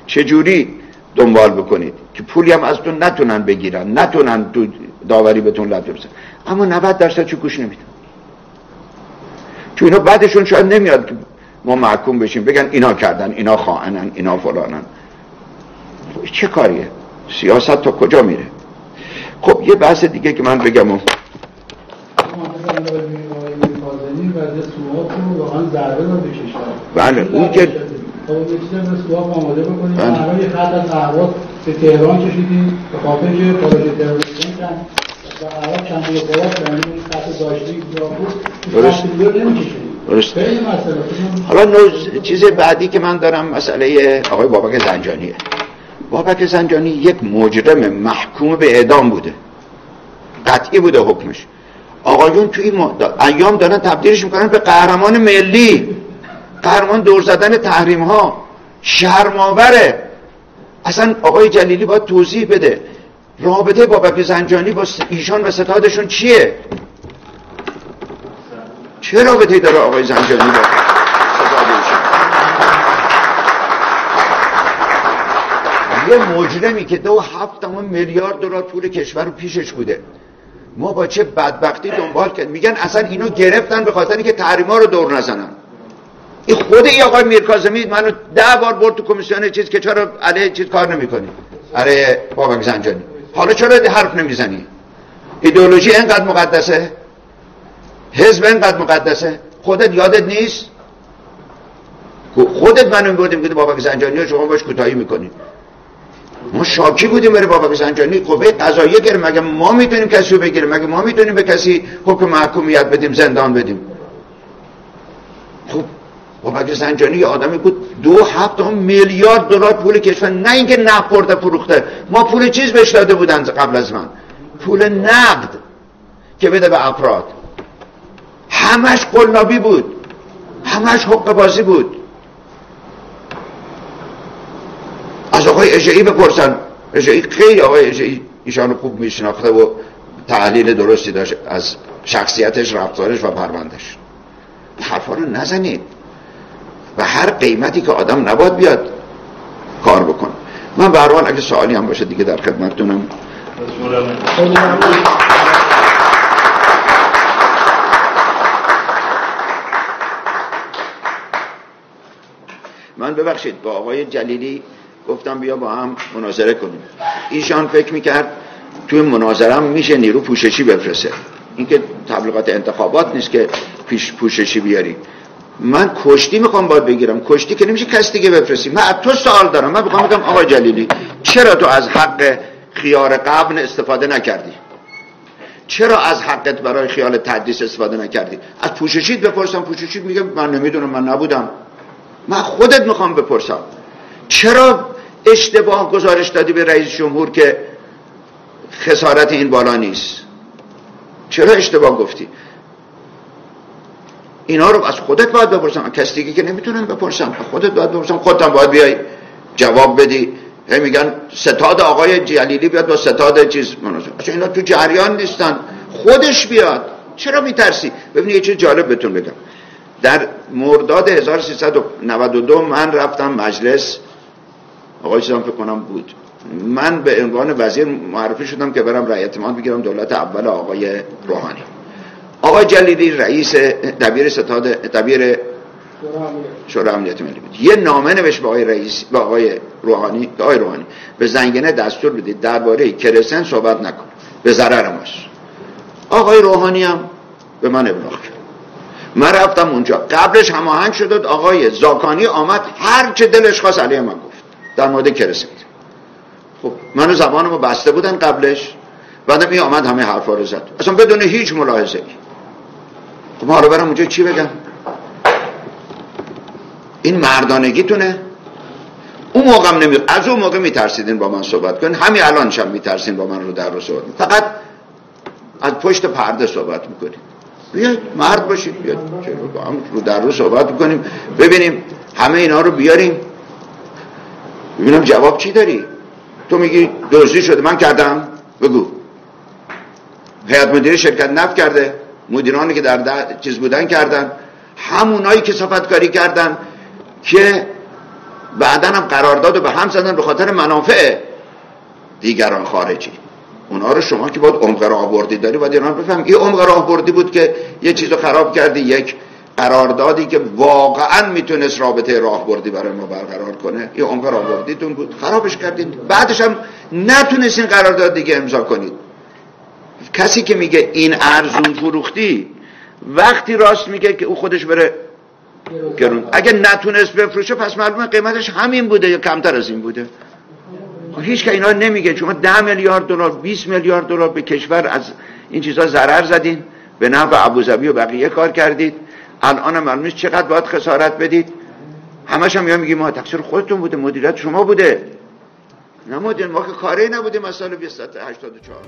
چجوری دنبال بکنید که پولی هم از تو نتونن بگیرن، نتونن تو داوری بهتون لطفه بزن. اما 90% چه گوش نمیدن، چون اینا بعدشون شاید نمیاد که ما محکوم بشیم بگن اینا کردن، اینا خائنن، اینا فلانن. چه کاریه؟ سیاست تا کجا میره؟ خب یه بحث دیگه که من بگم بله اون که آماده بکنیم. الان یه خط از اهواز به تهران کشیدیم به خاطر که پروژه تروریستی کردن و الان چند روز بعد یعنی این خط داشتی بود درست درست. حالا چیز بعدی که من دارم مسئله آقای بابک زنجانیه. بابک زنجانی یک مجرم محکوم به اعدام بوده، قطعی بوده حکمش. آقایون توی ایام دارن تبدیلش میکنن به قهرمان ملی، قهرمان دور زدن تحریم ها. شرم‌آوره. اصلا آقای جلیلی باید توضیح بده رابطه بابک زنجانی با ایشان و ستادشون چیه؟ چه رابطه‌ای داره آقای زنجانی با ستادشون؟ یه مجرمی که 2.7 میلیارد دلار پول کشور رو پیشش بوده. ما با چه بدبختی دنبال کرد. میگن اصلا اینو گرفتن به خاطر اینکه تحریما رو دور نزنن. این خود ای آقای میرکاظمی منو 10 بار برد تو کمیسیون چیز که چرا علیه چیز کار نمی‌کنی؟ علیه بابک زنجانی. حالا چرا حرف نمیزنی؟ ایدئولوژی اینقدر مقدسه؟ حزب اینقدر مقدسه؟ خودت یادت نیست؟ خودت منو می‌بردیم که بابک زنجانی رو شما باش کوتاهی می‌کنی. ما شاکی بودیم برای بابک زنجانی. قوه قضاییه گرم. مگه ما میتونیم کسی رو بگیریم؟ مگه ما میتونیم به کسی حکم محکومیت بدیم، زندان بدیم؟ خب بابک زنجانی یه آدمی بود 2.7 میلیارد دلار پول کشور، نه اینکه نقد برده فروخته. ما پول چیز بهش داده بودن قبل از من، پول نقد که بده به افراد. همش قلابی بود، همش حقه بازی بود. از آقای اژه‌ای بپرسن. اژه‌ای خیلی آقای اژه‌ای ایشانو خوب میشناخته و تحلیل درستی داشت از شخصیتش، رفتارش و پروندهش. حرفا رو نزنید. و هر قیمتی که آدم نباید بیاد کار بکنه. من به هر حال اگه سوالی هم باشه دیگه در خدمتتونم. من ببخشید با آقای جلیلی گفتم بیا با هم مناظره کنیم. ایشان فکر میکرد توی مناظره هم میشه نیرو پوششی بفرسته. این که تبلیغات انتخابات نیست که پوششی بیاری. من کشتی میخوام باید بگیرم. کشتی که نمیشه کس دیگه بفرستی. من از تو سوال دارم. من میخوام بگم آقای جلیلی چرا تو از حق خیار قبن استفاده نکردی؟ چرا از حقت برای خیال تدریس استفاده نکردی؟ از پوششیت بپرسم. پوششیت میگه من نمیدونم، من نبودم. من خودت میخوام بپرسم چرا اشتباه گزارش دادی به رئیس جمهور که خسارت این بالا نیست؟ چرا اشتباه گفتی؟ اینا رو از خودت باید بپرسم. کسی دیگه که نمیتونم بپرسم، خودت باید بپرسم. خودت هم باید بیای جواب بدی. میگن ستاد آقای جلیلی بیاد با ستاد چیز مناظره. اصلا اینا تو جریان نیستن. خودش بیاد. چرا میترسی؟ ببینید یه چیز جالب بهتون بگم. در مرداد 1392 من رفتم مجلس، آقای چیزم فکر کنم بود، من به عنوان وزیر معرفی شدم که برم رأی اعتماد بگیرم دولت اول آقای روحانی. آقای جلیلی رئیس دبیر شورای امنیت ملی بود. یه نامه نوشت به آقای رئیس، به آقای روحانی، به زنگنه دستور بدید درباره کرسن صحبت نکن، به ضرر ماست. آقای روحانی هم به من ابلاغ کرد. من رفتم اونجا، قبلش هماهنگ شد، آقای زاکانی آمد هر چه دلش خواست علیه من گفت در مورد کرسن. خب منو زبانمو بسته بودن قبلش، بعدم این آمد همه حرفا رو زد اصلا بدون هیچ ملاحظه‌ای. خب حالا برم اونجا چی بگم؟ این مردانگیتونه؟ اون موقع هم از اون موقع میترسیدین با من صحبت کنین، همین الانش هم میترسین با من رو در رو صحبت کنین. فقط از پشت پرده صحبت میکنین. بیاید مرد باشید، بیاید با هم رو در رو صحبت میکنیم، ببینیم همه اینا رو بیاریم، ببینم جواب چی داری. تو میگی دزدی شده، من کردم؟ بگو. هیئت مدیره شرکت نفت کرده، مدیرانی که در چیز بودن کردن، همونایی که کثافتکاری کردن که بعداً هم قرارداد رو به هم زدن به خاطر منافع دیگران خارجی. اونا رو شما که باید عمق راهبردی داری باید اینا بفهم این عمق راهبردی بود که یه چیزو خراب کردی، یک قراردادی که واقعاً میتونست رابطه راهبردی برای ما برقرار کنه، این عمق راهبردیتون بود، خرابش کردین. بعدش هم نتونستین قرارداد دیگه امضا کنید. کسی که میگه این ارزون فروختی وقتی راست میگه که او خودش بره گرون. اگه نتونست بفروشه پس معلومه قیمتش همین بوده یا کمتر از این بوده. هیچ که اینا نمیگه. شما 10 میلیارد دلار 20 میلیارد دلار به کشور از این چیزا ضرر زدین، به نفع ابوظبی و بقیه کار کردید، الان هم معلومه چقدر باید خسارت بدید. همش هم میگیم ما تقصیر خودتون بوده، مدیریت شما بوده. نه ما که کاری نبوده. مسائل 284